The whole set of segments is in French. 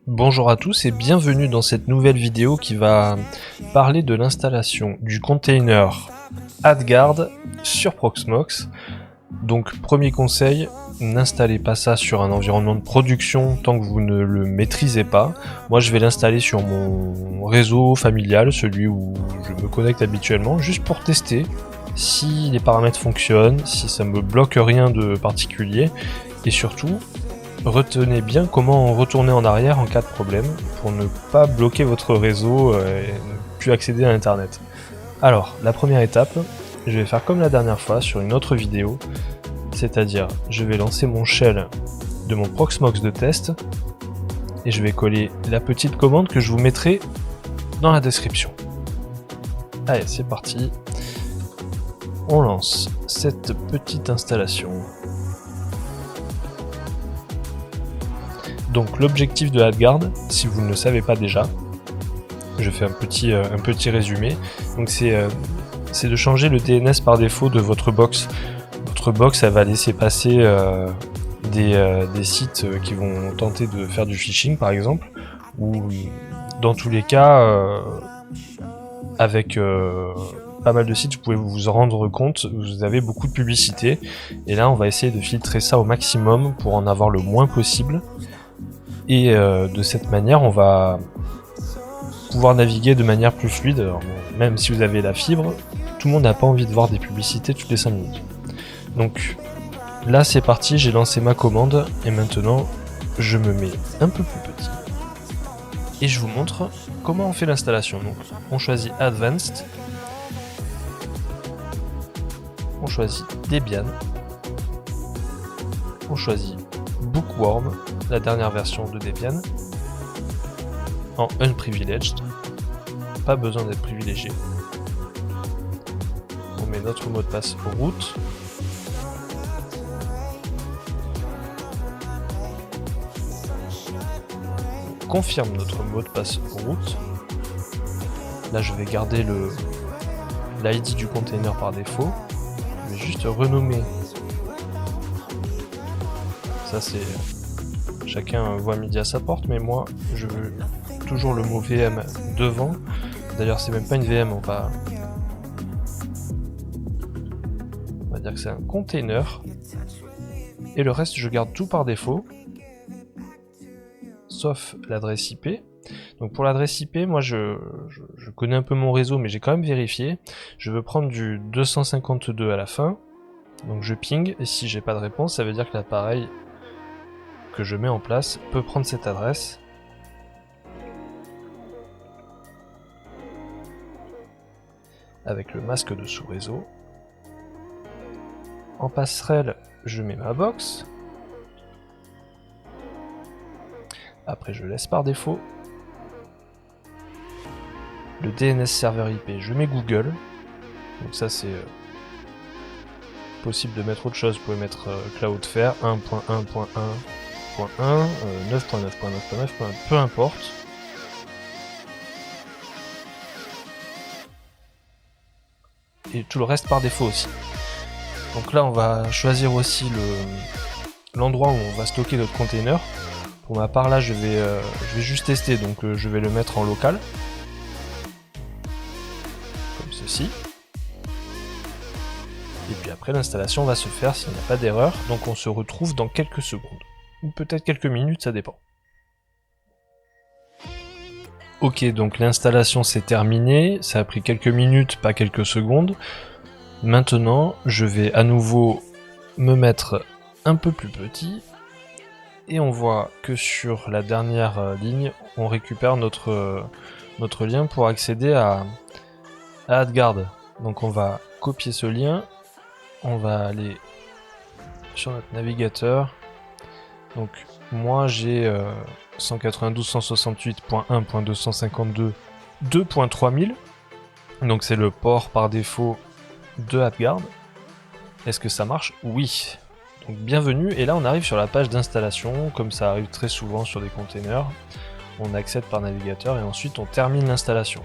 Bonjour à tous et bienvenue dans cette nouvelle vidéo qui va parler de l'installation du container AdGuard sur Proxmox. Donc premier conseil, n'installez pas ça sur un environnement de production tant que vous ne le maîtrisez pas. Moi je vais l'installer sur mon réseau familial, celui où je me connecte habituellement, juste pour tester si les paramètres fonctionnent, si ça me bloque rien de particulier et surtout retenez bien comment retourner en arrière en cas de problème pour ne pas bloquer votre réseau et ne plus accéder à internet. Alors, la première étape, je vais faire comme la dernière fois sur une autre vidéo, c'est-à-dire je vais lancer mon shell de mon Proxmox de test et je vais coller la petite commande que je vous mettrai dans la description. Allez, c'est parti. On lance cette petite installation. Donc l'objectif de AdGuard, si vous ne le savez pas déjà, je fais un petit résumé. Donc c'est de changer le DNS par défaut de votre box. Votre box, elle va laisser passer des sites qui vont tenter de faire du phishing par exemple, ou dans tous les cas, avec pas mal de sites, vous pouvez vous en rendre compte, vous avez beaucoup de publicité, et là on va essayer de filtrer ça au maximum pour en avoir le moins possible. Et de cette manière, on va pouvoir naviguer de manière plus fluide. Alors, même si vous avez la fibre, tout le monde n'a pas envie de voir des publicités toutes les 5 minutes. Donc là, c'est parti, j'ai lancé ma commande et maintenant, je me mets un peu plus petit. Et je vous montre comment on fait l'installation. Donc, on choisit Advanced, on choisit Debian, on choisit Bookworm, la dernière version de Debian, en unprivileged, pas besoin d'être privilégié. On met notre mot de passe root. On confirme notre mot de passe root. Là je vais garder l'ID du container par défaut. Je vais juste renommer. Ça c'est... Chacun voit midi à sa porte, mais moi je veux toujours le mot VM devant. D'ailleurs c'est même pas une VM, on va dire que c'est un container. Et le reste je garde tout par défaut, sauf l'adresse IP. Donc pour l'adresse IP, moi je connais un peu mon réseau, mais j'ai quand même vérifié. Je veux prendre du 252 à la fin, donc je ping, et si j'ai pas de réponse, ça veut dire que l'appareil que je mets en place peut prendre cette adresse. Avec le masque de sous-réseau. En passerelle, je mets ma box. Après, je laisse par défaut. Le DNS serveur IP, je mets Google. Donc ça, c'est possible de mettre autre chose. Vous pouvez mettre Cloudflare 1.1.1.1, 9.9.9.9, peu importe. Et tout le reste par défaut aussi. Donc là on va choisir aussi l'endroit où on va stocker notre container. Pour ma part là je vais juste tester, donc je vais le mettre en local. Comme ceci. Et puis après l'installation va se faire s'il n'y a pas d'erreur. Donc on se retrouve dans quelques secondes. Ou peut-être quelques minutes, ça dépend. Ok, donc l'installation s'est terminée, ça a pris quelques minutes, pas quelques secondes. Maintenant, je vais à nouveau me mettre un peu plus petit, et on voit que sur la dernière ligne, on récupère notre lien pour accéder à AdGuard. Donc on va copier ce lien, on va aller sur notre navigateur. Donc moi j'ai 192.168.1.252.2.3000, donc c'est le port par défaut de AdGuard. Est-ce que ça marche? Oui. Donc bienvenue, et là on arrive sur la page d'installation, comme ça arrive très souvent sur des containers. On accède par navigateur et ensuite on termine l'installation.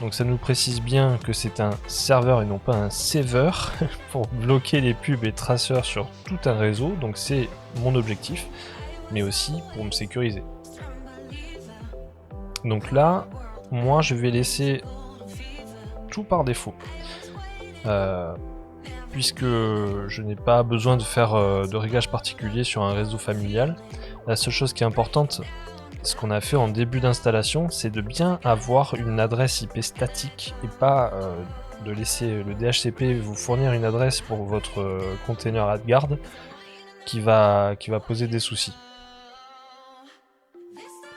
Donc ça nous précise bien que c'est un serveur et non pas un saver pour bloquer les pubs et traceurs sur tout un réseau, donc c'est mon objectif, mais aussi pour me sécuriser. Donc là, moi je vais laisser tout par défaut. Puisque je n'ai pas besoin de faire de réglage particulier sur un réseau familial. La seule chose qui est importante, ce qu'on a fait en début d'installation, c'est de bien avoir une adresse IP statique et pas de laisser le DHCP vous fournir une adresse pour votre container AdGuard qui va poser des soucis.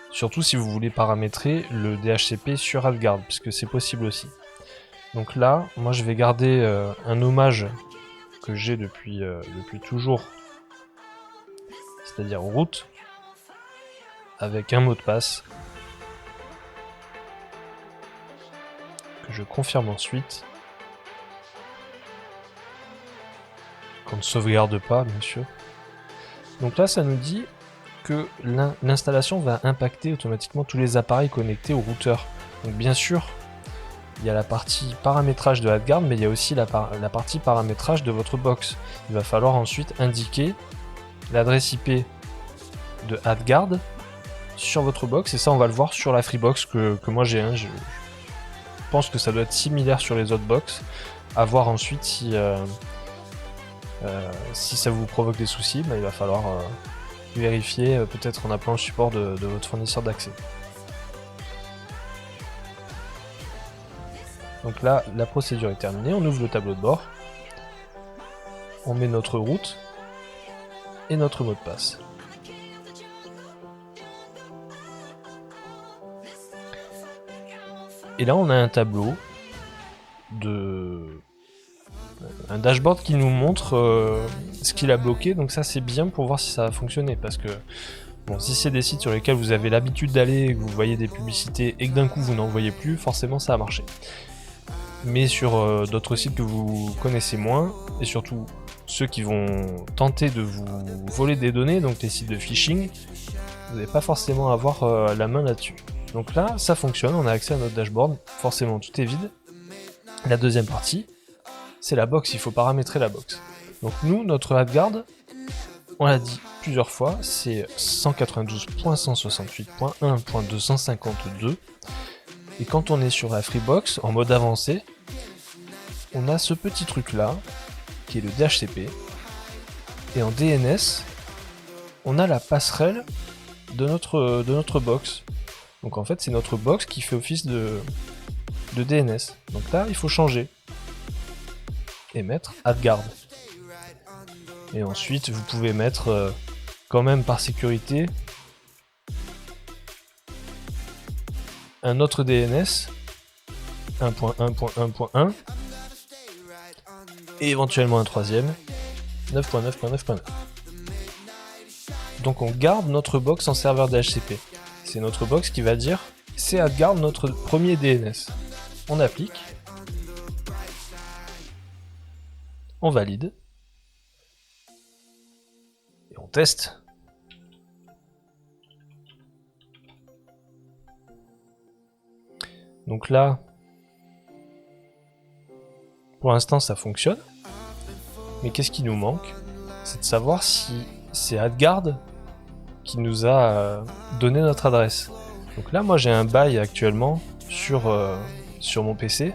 Surtout si vous voulez paramétrer le DHCP sur AdGuard, puisque c'est possible aussi. Donc là, moi je vais garder un hommage que j'ai depuis toujours, c'est-à-dire route, avec un mot de passe, que je confirme ensuite, qu'on ne sauvegarde pas bien sûr. Donc là ça nous dit que l'installation va impacter automatiquement tous les appareils connectés au routeur. Donc bien sûr, il y a la partie paramétrage de AdGuard, mais il y a aussi la partie paramétrage de votre box. Il va falloir ensuite indiquer l'adresse IP de AdGuard sur votre box, et ça on va le voir sur la Freebox que moi j'ai. Je pense que ça doit être similaire sur les autres box. À voir ensuite si ça vous provoque des soucis, il va falloir vérifier peut-être en appelant le support de votre fournisseur d'accès. Donc là, la procédure est terminée, on ouvre le tableau de bord, on met notre route et notre mot de passe. Et là, on a un tableau un dashboard qui nous montre ce qu'il a bloqué, donc ça c'est bien pour voir si ça va fonctionner, parce que bon, si c'est des sites sur lesquels vous avez l'habitude d'aller, que vous voyez des publicités et que d'un coup vous n'en voyez plus, forcément ça a marché. Mais sur d'autres sites que vous connaissez moins, et surtout ceux qui vont tenter de vous voler des données, donc les sites de phishing, vous n'allez pas forcément avoir la main là-dessus. Donc là, ça fonctionne, on a accès à notre dashboard, forcément tout est vide. La deuxième partie, c'est la box, il faut paramétrer la box. Donc nous, notre AdGuard, on l'a dit plusieurs fois, c'est 192.168.1.252. Et quand on est sur la Freebox, en mode avancé, on a ce petit truc là, qui est le DHCP. Et en DNS, on a la passerelle de notre box. Donc en fait, c'est notre box qui fait office de DNS. Donc là, il faut changer. Et mettre AdGuard. Et ensuite, vous pouvez mettre, quand même par sécurité, un autre DNS, 1.1.1.1, et éventuellement un troisième, 9.9.9.9. Donc on garde notre box en serveur DHCP. C'est notre box qui va dire, c'est AdGuard notre premier DNS. On applique. On valide. Et on teste. Donc là, pour l'instant ça fonctionne. Mais qu'est-ce qui nous manque? C'est de savoir si c'est AdGuard qui nous a donné notre adresse. Donc là, moi j'ai un bail actuellement sur mon PC.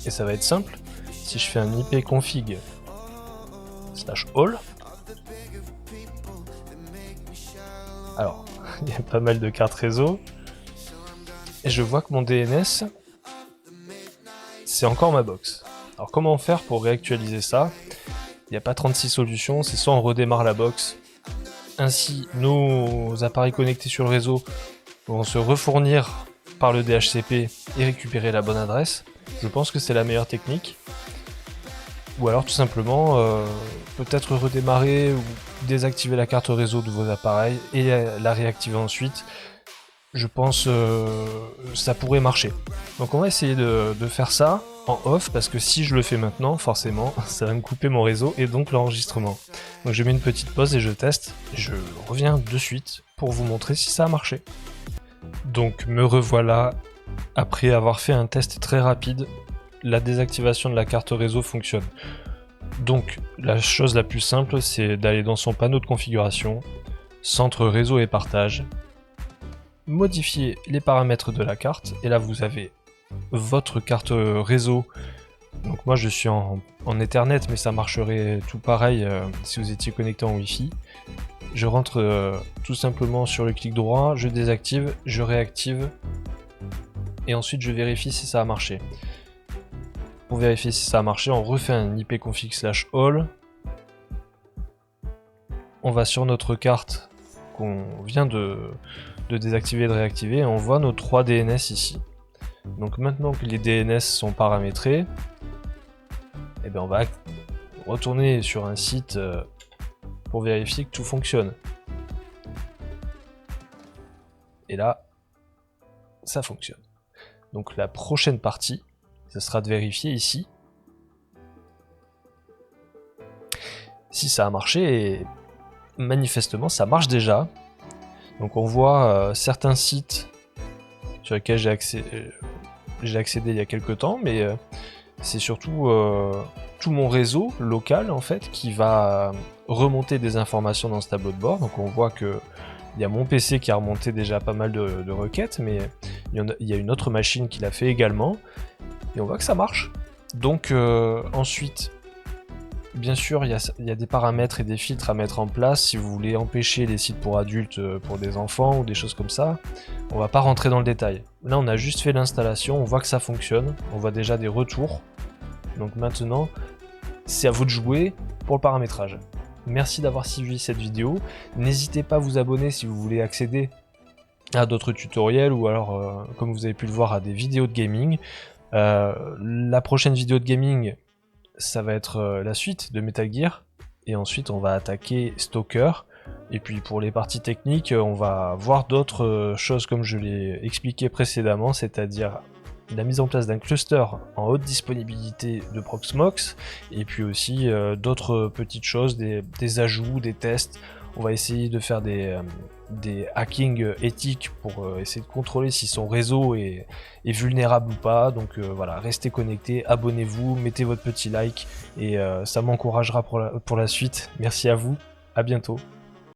Et ça va être simple. Si je fais un ipconfig /all, alors il y a pas mal de cartes réseau, et je vois que mon DNS, c'est encore ma box. Alors comment faire pour réactualiser ça? Il n'y a pas 36 solutions, c'est soit on redémarre la box, ainsi nos appareils connectés sur le réseau vont se refournir par le DHCP et récupérer la bonne adresse. Je pense que c'est la meilleure technique. Ou alors tout simplement peut-être redémarrer ou désactiver la carte réseau de vos appareils et la réactiver ensuite. Je pense ça pourrait marcher. Donc on va essayer de faire ça en off, parce que si je le fais maintenant, forcément, ça va me couper mon réseau et donc l'enregistrement. Donc je mets une petite pause et je teste. Je reviens de suite pour vous montrer si ça a marché. Donc me revoilà après avoir fait un test très rapide. La désactivation de la carte réseau fonctionne. Donc la chose la plus simple, c'est d'aller dans son panneau de configuration, centre réseau et partage, modifier les paramètres de la carte, et là vous avez votre carte réseau. Donc moi je suis en Ethernet, mais ça marcherait tout pareil si vous étiez connecté en Wi-Fi. Je rentre tout simplement sur le clic droit, je désactive, je réactive, et ensuite je vérifie si ça a marché. Pour vérifier si ça a marché, on refait un ipconfig/all. On va sur notre carte qu'on vient de désactiver et de réactiver, et on voit nos 3 DNS ici. Donc maintenant que les DNS sont paramétrés, eh bien on va retourner sur un site pour vérifier que tout fonctionne. Et là, ça fonctionne. Donc la prochaine partie, ce sera de vérifier ici si ça a marché, et manifestement ça marche déjà. Donc on voit certains sites sur lesquels j'ai accédé il y a quelques temps, mais c'est surtout tout mon réseau local en fait qui va remonter des informations dans ce tableau de bord. Donc on voit que il y a mon PC qui a remonté déjà pas mal de requêtes, mais il y a une autre machine qui l'a fait également, et on voit que ça marche. Donc ensuite, bien sûr, il y a des paramètres et des filtres à mettre en place si vous voulez empêcher les sites pour adultes pour des enfants ou des choses comme ça. On va pas rentrer dans le détail. Là, on a juste fait l'installation, on voit que ça fonctionne, on voit déjà des retours. Donc maintenant, c'est à vous de jouer pour le paramétrage. Merci d'avoir suivi cette vidéo. N'hésitez pas à vous abonner si vous voulez accéder à d'autres tutoriels, ou alors, comme vous avez pu le voir, à des vidéos de gaming. La prochaine vidéo de gaming, ça va être la suite de Metal Gear, et ensuite on va attaquer Stalker. Et puis pour les parties techniques, on va voir d'autres choses comme je l'ai expliqué précédemment, c'est-à-dire la mise en place d'un cluster en haute disponibilité de Proxmox, et puis aussi d'autres petites choses, des ajouts, des tests. On va essayer de faire des hackings éthiques pour essayer de contrôler si son réseau est vulnérable ou pas. Donc voilà, restez connectés, abonnez-vous, mettez votre petit like, et ça m'encouragera pour la suite. Merci à vous, à bientôt.